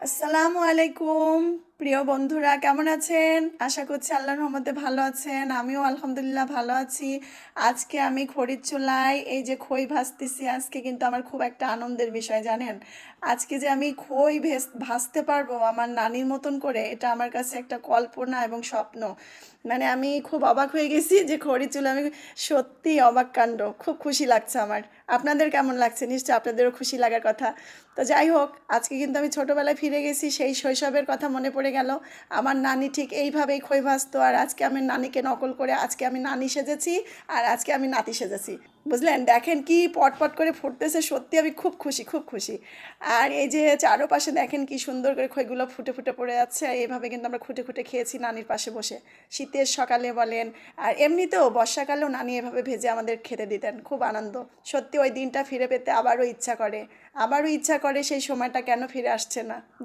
আসসালামু আলাইকুম প্রিয় বন্ধুরা, কেমন আছেন? আশা করছি আল্লাহর রহমতে ভালো আছেন। আমিও আলহামদুলিল্লাহ ভালো আছি। আজকে আমি খড়ির চুলায় এই যে খই ভাজতেছি, আজকে কিন্তু আমার খুব একটা আনন্দের বিষয়, জানেন? আজকে যে আমি খই ভাজতে পারবো আমার নানির মতন করে, এটা আমার কাছে একটা কল্পনা এবং স্বপ্ন। মানে আমি খুব অবাক হয়ে গেছি যে খড়ির চুলা আমি সত্যি অবাক কাণ্ড, খুব খুশি লাগছে আমার। আপনাদের কেমন লাগছে? নিশ্চয়ই আপনাদেরও খুশি লাগার কথা। তো যাই হোক, আজকে কিন্তু আমি ছোটোবেলায় ফিরে গেছি, সেই শৈশবের কথা মনে পড়ে গেল। আমার নানি ঠিক এইভাবেই খই ভাজতো, আর আজকে আমি নানিকে নকল করে আজকে আমি নানি সেজেছি, আর আজকে আমি নাতি সেজেছি। বুঝলেন? দেখেন কি পটপট করে ফুটতেছে, সত্যি আমি খুব খুশি, খুব খুশি। আর এই যে চারপাশে দেখেন কি সুন্দর করে খইগুলো ফুটে ফুটে পড়ে যাচ্ছে, আর এইভাবে কিন্তু আমরা খুঁটে খুঁটে খেয়েছি নানির পাশে বসে। শীতের সকালে বলেন, আর এমনিতেও বর্ষাকালেও নানি এভাবে ভেজে আমাদের খেতে দিতেন, খুব আনন্দ। সত্যি ওই দিনটা ফিরে পেতে আবারও ইচ্ছা করে, আবারও ইচ্ছা করে সেই সময়টা কেন ফিরে আসছে না।